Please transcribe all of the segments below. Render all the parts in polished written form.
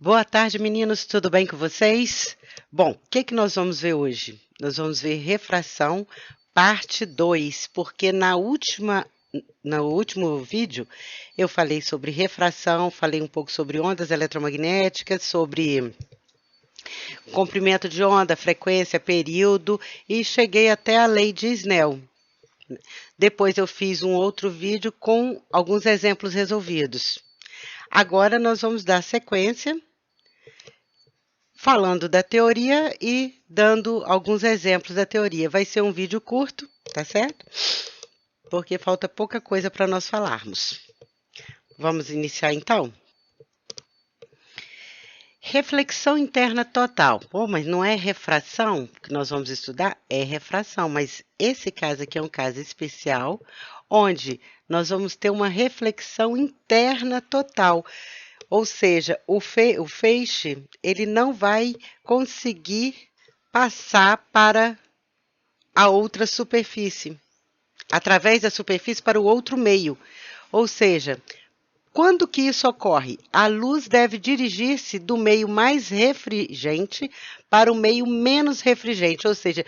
Boa tarde, meninos, tudo bem com vocês? Bom, o que nós vamos ver hoje? Nós vamos ver refração, parte 2, porque no último vídeo eu falei sobre refração, falei um pouco sobre ondas eletromagnéticas, sobre comprimento de onda, frequência, período e cheguei até a lei de Snell. Depois eu fiz um outro vídeo com alguns exemplos resolvidos. Agora nós vamos dar sequência falando da teoria e dando alguns exemplos da teoria. Vai ser um vídeo curto, tá certo? Porque falta pouca coisa para nós falarmos. Vamos iniciar então? Reflexão interna total. Pô, mas não é refração que nós vamos estudar? É refração, mas esse caso aqui é um caso especial, onde nós vamos ter uma reflexão interna total. Ou seja, o feixe, ele não vai conseguir passar para a outra superfície, através da superfície para o outro meio. Ou seja, quando que isso ocorre? A luz deve dirigir-se do meio mais refringente para o meio menos refringente, ou seja,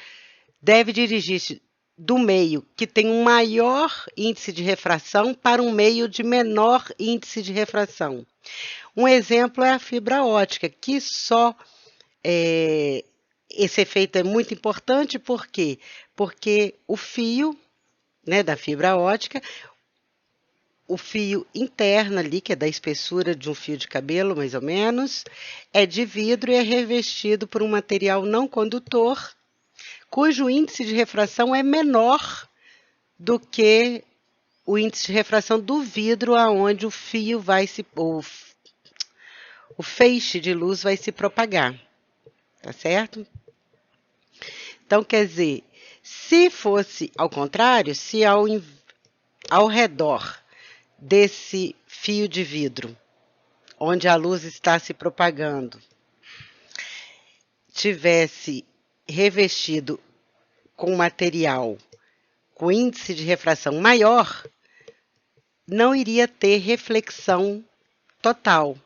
deve dirigir-se do meio que tem um maior índice de refração para um meio de menor índice de refração. Um exemplo é a fibra ótica, que esse efeito é muito importante, por quê? Porque o fio, né, da fibra ótica, o fio interno ali, que é da espessura de um fio de cabelo, mais ou menos, é de vidro e é revestido por um material não condutor, cujo índice de refração é menor do que o índice de refração do vidro aonde o fio vai se... O feixe de luz vai se propagar, tá certo? Então, quer dizer, se fosse ao contrário, se ao redor desse fio de vidro, onde a luz está se propagando, tivesse revestido com material com índice de refração maior, não iria ter reflexão total.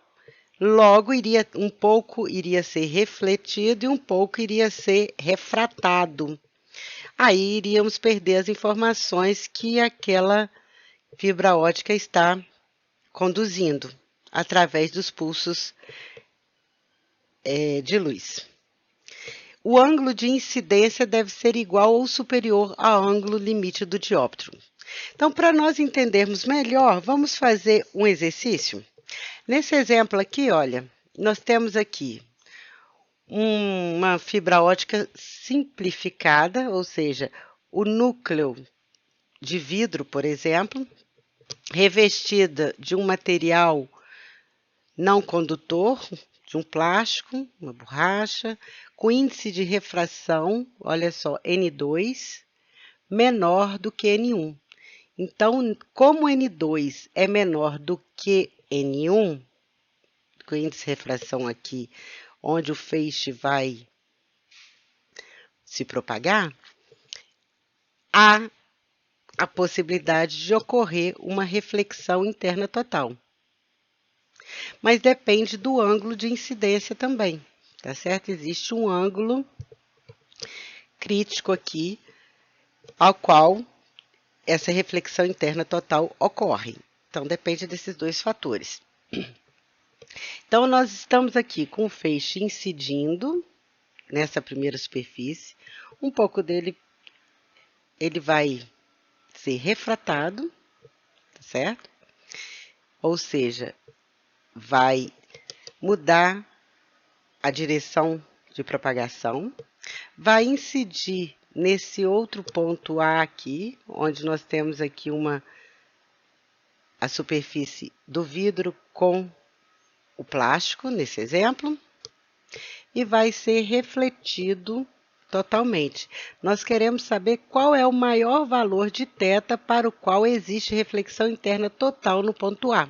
Logo, um pouco iria ser refletido e um pouco iria ser refratado. Aí iríamos perder as informações que aquela fibra ótica está conduzindo através dos pulsos de luz. O ângulo de incidência deve ser igual ou superior ao ângulo limite do dióptro. Então, para nós entendermos melhor, vamos fazer um exercício. Nesse exemplo aqui, olha, nós temos aqui uma fibra ótica simplificada, ou seja, o núcleo de vidro, por exemplo, revestida de um material não condutor, de um plástico, uma borracha, com índice de refração, olha só, N2, menor do que N1. Então, como N2 é menor do que N1, com índice de refração aqui, onde o feixe vai se propagar, há a possibilidade de ocorrer uma reflexão interna total. Mas depende do ângulo de incidência também, tá certo? Existe um ângulo crítico aqui, ao qual essa reflexão interna total ocorre. Então, depende desses dois fatores. Então, nós estamos aqui com o feixe incidindo nessa primeira superfície. Um pouco dele, ele vai ser refratado, tá certo? Ou seja, vai mudar a direção de propagação, vai incidir nesse outro ponto A aqui, onde nós temos aqui a superfície do vidro com o plástico, nesse exemplo, e vai ser refletido totalmente. Nós queremos saber qual é o maior valor de θ para o qual existe reflexão interna total no ponto A.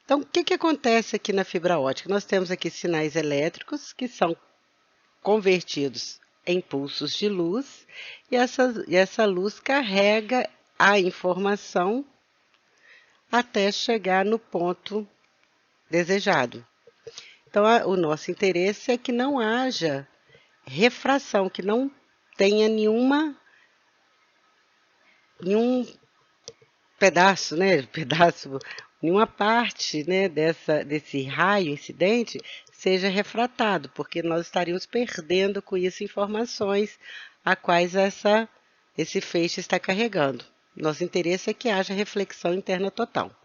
Então, o que acontece aqui na fibra ótica? Nós temos aqui sinais elétricos que são convertidos em pulsos de luz e essa luz carrega a informação até chegar no ponto desejado. Então, o nosso interesse é que não haja refração, que não tenha nenhum pedaço, né, nenhuma parte, né, desse raio incidente seja refratado, porque nós estaríamos perdendo com isso informações a quais esse feixe está carregando. Nosso interesse é que haja reflexão interna total.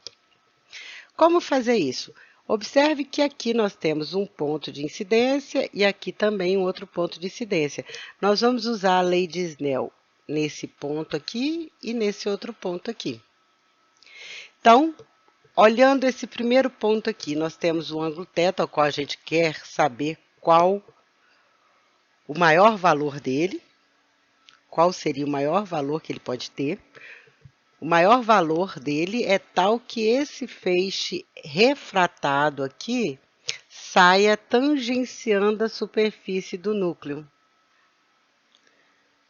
Como fazer isso? Observe que aqui nós temos um ponto de incidência e aqui também um outro ponto de incidência. Nós vamos usar a lei de Snell nesse ponto aqui e nesse outro ponto aqui. Então, olhando esse primeiro ponto aqui, nós temos o ângulo θ, ao qual a gente quer saber qual o maior valor dele, qual seria o maior valor que ele pode ter. O maior valor dele é tal que esse feixe refratado aqui saia tangenciando a superfície do núcleo.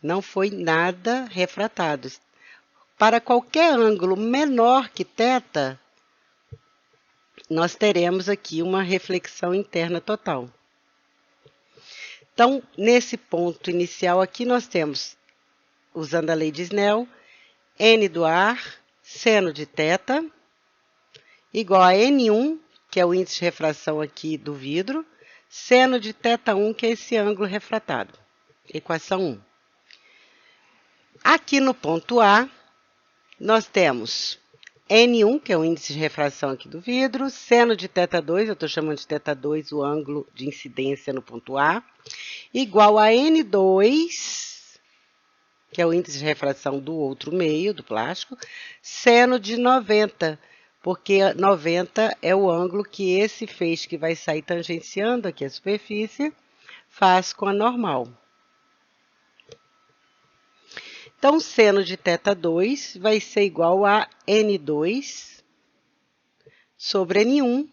Não foi nada refratado. Para qualquer ângulo menor que θ, nós teremos aqui uma reflexão interna total. Então, nesse ponto inicial aqui, nós temos, usando a lei de Snell, n do ar, seno de θ, igual a N1, que é o índice de refração aqui do vidro, seno de θ1, que é esse ângulo refratado. Equação 1. Aqui no ponto A, nós temos N1, que é o índice de refração aqui do vidro, seno de θ2, eu estou chamando de θ2 o ângulo de incidência no ponto A, igual a N2, que é o índice de refração do outro meio, do plástico, seno de 90, porque 90 é o ângulo que esse feixe que vai sair tangenciando aqui a superfície faz com a normal. Então, seno de θ2 vai ser igual a N2 sobre N1.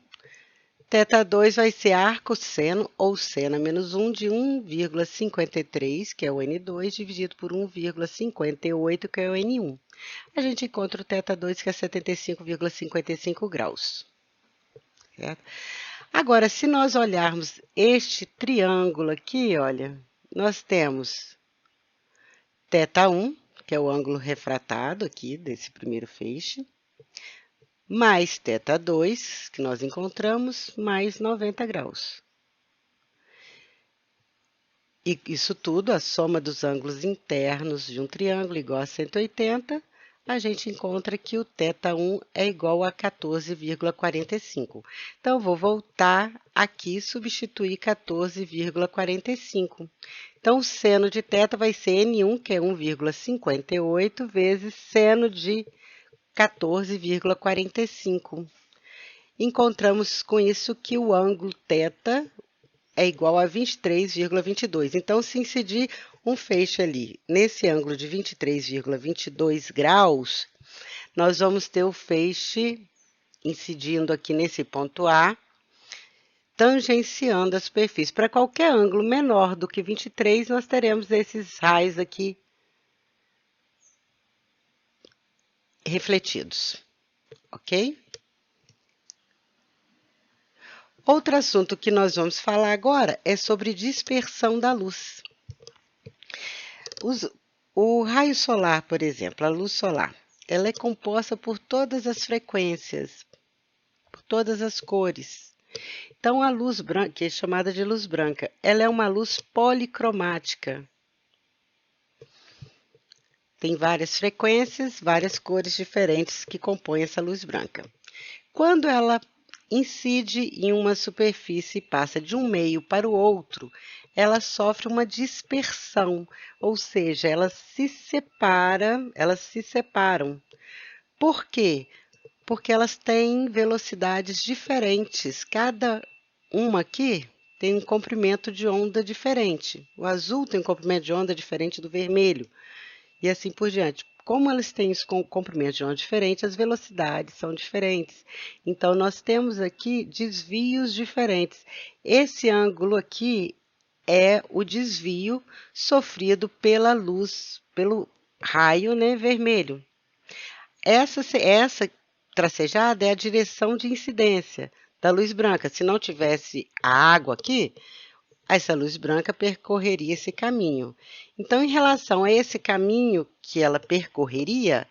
θ2 vai ser arcosseno, ou seno a menos 1 de 1,53, que é o N2, dividido por 1,58, que é o N1. A gente encontra o θ2, que é 75,55 graus. Certo? Agora, se nós olharmos este triângulo aqui, olha, nós temos θ1, que é o ângulo refratado aqui desse primeiro feixe, mais θ2, que nós encontramos, mais 90 graus. E isso tudo, a soma dos ângulos internos de um triângulo igual a 180, a gente encontra que o θ1 é igual a 14,45. Então, vou voltar aqui e substituir 14,45. Então, o seno de θ vai ser N1, que é 1,58, vezes seno de 14,45. Encontramos com isso que o ângulo θ é igual a 23,22. Então, se incidir um feixe ali nesse ângulo de 23,22 graus, nós vamos ter o feixe incidindo aqui nesse ponto A, tangenciando a superfície. Para qualquer ângulo menor do que 23, nós teremos esses raios aqui refletidos, ok? Outro assunto que nós vamos falar agora é sobre dispersão da luz. O raio solar, por exemplo, a luz solar, ela é composta por todas as frequências, por todas as cores. Então, a luz branca, que é chamada de luz branca, ela é uma luz policromática. Tem várias frequências, várias cores diferentes que compõem essa luz branca. Quando ela incide em uma superfície e passa de um meio para o outro, ela sofre uma dispersão, ou seja, elas se separam. Por quê? Porque elas têm velocidades diferentes. Cada uma aqui tem um comprimento de onda diferente. O azul tem um comprimento de onda diferente do vermelho, e assim por diante. Como elas têm esse comprimento de onda diferente, as velocidades são diferentes. Então, nós temos aqui desvios diferentes. Esse ângulo aqui é o desvio sofrido pela luz, pelo raio, né, vermelho. Essa tracejada é a direção de incidência da luz branca. Se não tivesse a água aqui, essa luz branca percorreria esse caminho. Então, em relação a esse caminho que ela percorreria,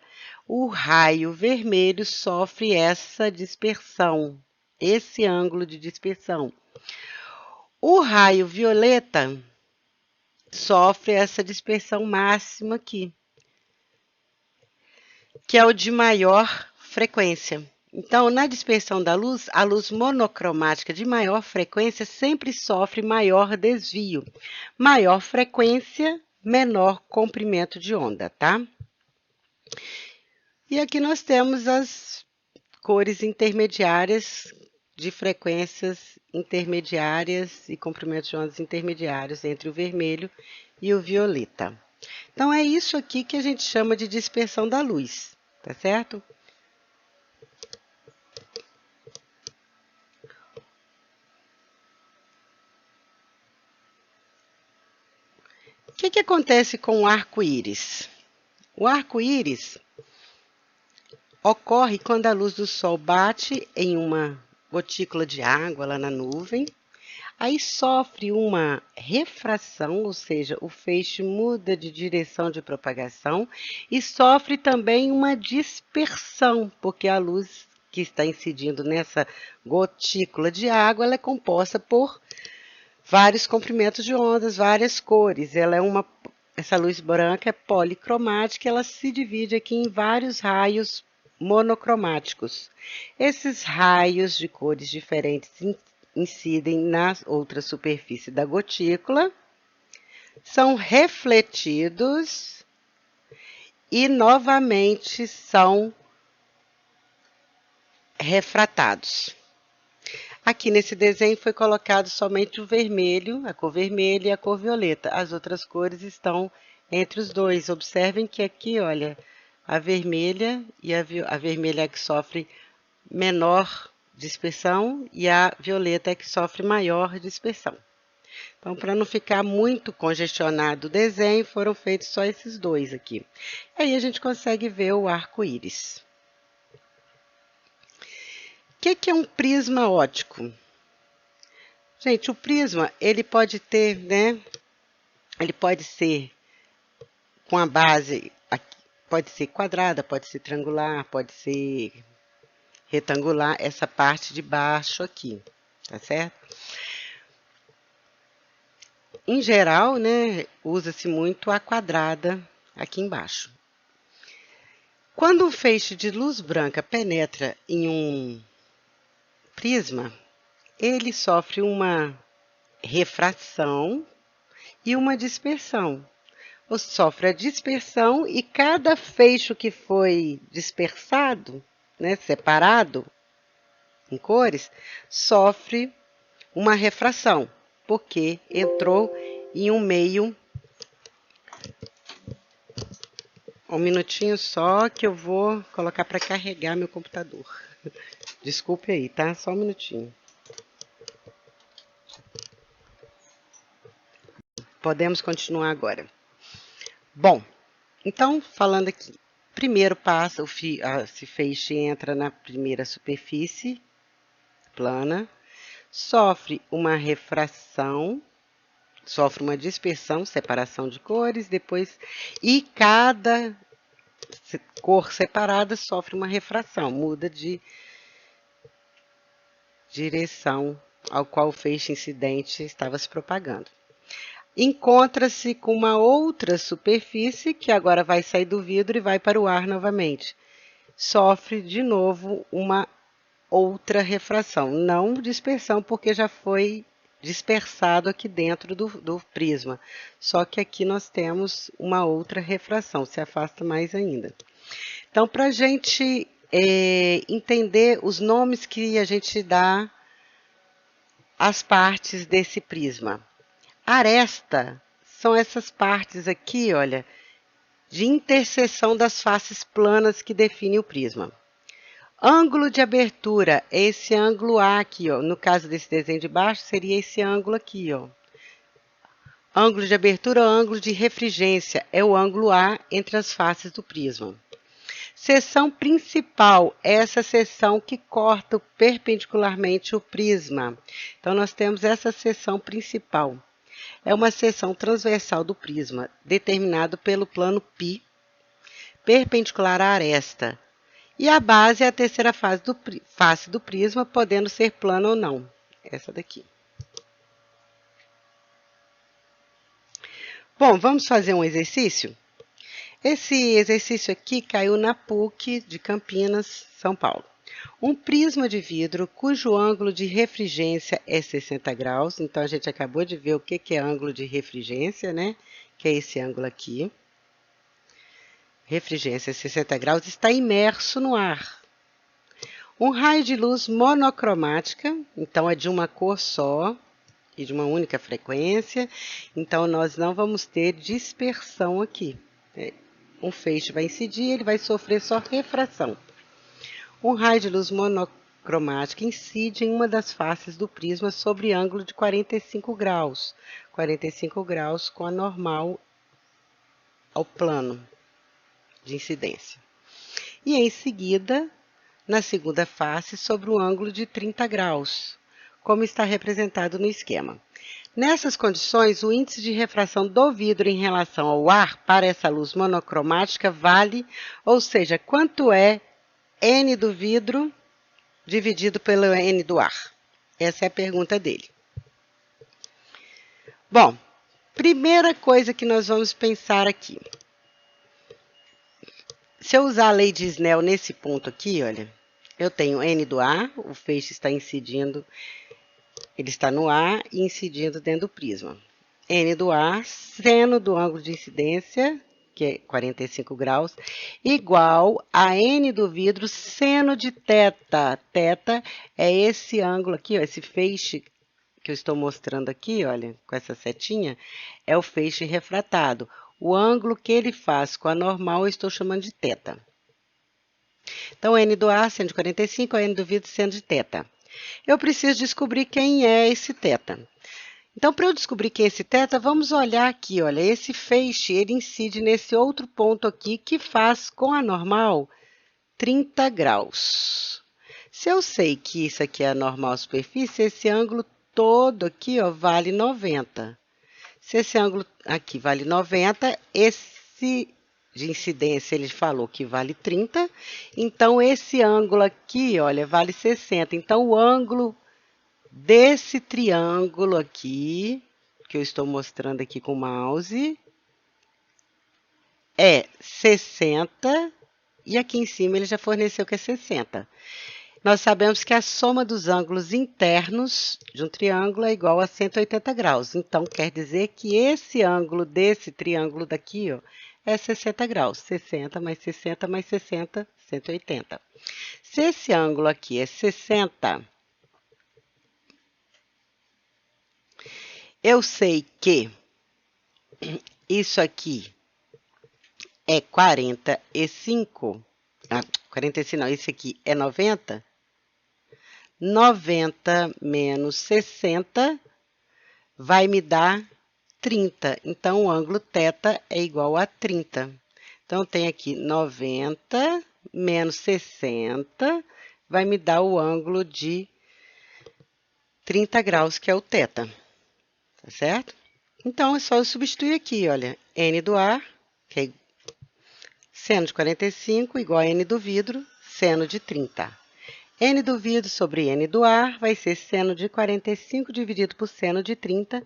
o raio vermelho sofre essa dispersão, esse ângulo de dispersão. O raio violeta sofre essa dispersão máxima aqui, que é o de maior frequência. Então, na dispersão da luz, a luz monocromática de maior frequência sempre sofre maior desvio. Maior frequência, menor comprimento de onda, tá? E aqui nós temos as cores intermediárias de frequências intermediárias e comprimentos de ondas intermediários entre o vermelho e o violeta. Então, é isso aqui que a gente chama de dispersão da luz, tá certo? O que acontece com o arco-íris? O arco-íris ocorre quando a luz do sol bate em uma gotícula de água lá na nuvem, aí sofre uma refração, ou seja, o feixe muda de direção de propagação e sofre também uma dispersão, porque a luz que está incidindo nessa gotícula de água, ela é composta por vários comprimentos de ondas, várias cores. Essa luz branca é policromática, ela se divide aqui em vários raios monocromáticos. Esses raios de cores diferentes incidem na outra superfície da gotícula, são refletidos e novamente são refratados. Aqui nesse desenho foi colocado somente o vermelho, a cor vermelha e a cor violeta. As outras cores estão entre os dois. Observem que aqui, olha, a vermelha a vermelha é que sofre menor dispersão e a violeta é que sofre maior dispersão. Então, para não ficar muito congestionado o desenho, foram feitos só esses dois aqui. Aí a gente consegue ver o arco-íris. O que é um prisma óptico? Gente, o prisma, ele pode ter, né? Ele pode ser com a base, pode ser quadrada, pode ser triangular, pode ser retangular, essa parte de baixo aqui, tá certo? Em geral, né, usa-se muito a quadrada aqui embaixo. Quando um feixe de luz branca penetra em um prisma, ele sofre uma refração e uma dispersão. Ou sofre a dispersão e cada feixe que foi dispersado, né, separado em cores, sofre uma refração, porque entrou em um meio. Um minutinho só que eu vou colocar para carregar meu computador. Desculpe aí, tá? Só um minutinho. Podemos continuar agora. Bom, então, falando aqui. Primeiro passo, esse feixe entra na primeira superfície plana, sofre uma refração, sofre uma dispersão, separação de cores, depois, e cada cor separada sofre uma refração, muda de direção ao qual o feixe incidente estava se propagando. Encontra-se com uma outra superfície, que agora vai sair do vidro e vai para o ar novamente. Sofre de novo uma outra refração, não dispersão, porque já foi dispersado aqui dentro do prisma. Só que aqui nós temos uma outra refração, se afasta mais ainda. Então, para a gente entender os nomes que a gente dá às partes desse prisma. Aresta são essas partes aqui, olha, de interseção das faces planas que definem o prisma. Ângulo de abertura é esse ângulo A aqui, ó. No caso desse desenho de baixo, seria esse ângulo aqui, ó. Ângulo de abertura ou ângulo de refringência é o ângulo A entre as faces do prisma. Seção principal, essa seção que corta perpendicularmente o prisma. Então, nós temos essa seção principal. É uma seção transversal do prisma, determinado pelo plano π, perpendicular à aresta. E a base é a terceira face do prisma, podendo ser plana ou não. Essa daqui. Bom, vamos fazer um exercício? Esse exercício aqui caiu na PUC de Campinas, São Paulo. Um prisma de vidro cujo ângulo de refringência é 60 graus. Então, a gente acabou de ver o que é ângulo de refringência, né? Que é esse ângulo aqui. Refringência 60 graus, está imerso no ar. Um raio de luz monocromática, então é de uma cor só e de uma única frequência. Então, nós não vamos ter dispersão aqui. Um feixe vai incidir, ele vai sofrer só refração. Um raio de luz monocromática incide em uma das faces do prisma sobre ângulo de 45 graus. 45 graus com a normal ao plano de incidência. E em seguida, na segunda face, sobre um ângulo de 30 graus, como está representado no esquema. Nessas condições, o índice de refração do vidro em relação ao ar para essa luz monocromática vale, ou seja, quanto é N do vidro dividido pelo N do ar? Essa é a pergunta dele. Bom, primeira coisa que nós vamos pensar aqui. Se eu usar a lei de Snell nesse ponto aqui, olha, eu tenho N do ar, o feixe está incidindo. Ele está no ar e incidindo dentro do prisma. N do ar, seno do ângulo de incidência, que é 45 graus, igual a N do vidro, seno de θ. Θ é esse ângulo aqui, ó, esse feixe que eu estou mostrando aqui, olha, com essa setinha, é o feixe refratado. O ângulo que ele faz com a normal eu estou chamando de θ. Então, N do ar, seno de 45, a N do vidro, seno de θ. Eu preciso descobrir quem é esse θ. Então, para eu descobrir quem é esse θ, vamos olhar aqui, olha, esse feixe, ele incide nesse outro ponto aqui, que faz com a normal 30 graus. Se eu sei que isso aqui é a normal superfície, esse ângulo todo aqui, ó, vale 90. Se esse ângulo aqui vale 90, esse de incidência, ele falou que vale 30, então esse ângulo aqui, olha, vale 60. Então, o ângulo desse triângulo aqui, que eu estou mostrando aqui com o mouse, é 60, e aqui em cima ele já forneceu que é 60. Nós sabemos que a soma dos ângulos internos de um triângulo é igual a 180 graus. Então, quer dizer que esse ângulo desse triângulo daqui, ó, é 60 graus. 60 mais 60 mais 60, 180. Se esse ângulo aqui é 60, eu sei que isso aqui é 45. 45 não, esse aqui é 90. 90 menos 60 vai me dar 30. Então, o ângulo θ é igual a 30. Então, tem aqui 90 menos 60 vai me dar o ângulo de 30 graus, que é o θ. Tá certo? Então, é só eu substituir aqui, olha, N do ar, que é seno de 45, igual a N do vidro, seno de 30. N do vidro sobre N do ar vai ser seno de 45 dividido por seno de 30,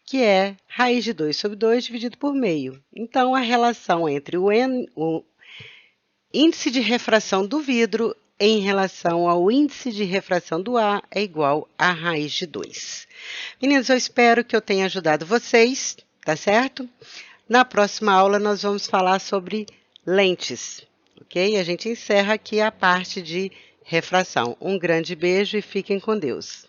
que é raiz de 2 sobre 2 dividido por meio. Então, a relação entre o índice de refração do vidro em relação ao índice de refração do ar é igual a raiz de 2. Meninos, eu espero que eu tenha ajudado vocês, tá certo? Na próxima aula, nós vamos falar sobre lentes, ok? A gente encerra aqui a parte de refração. Um grande beijo e fiquem com Deus.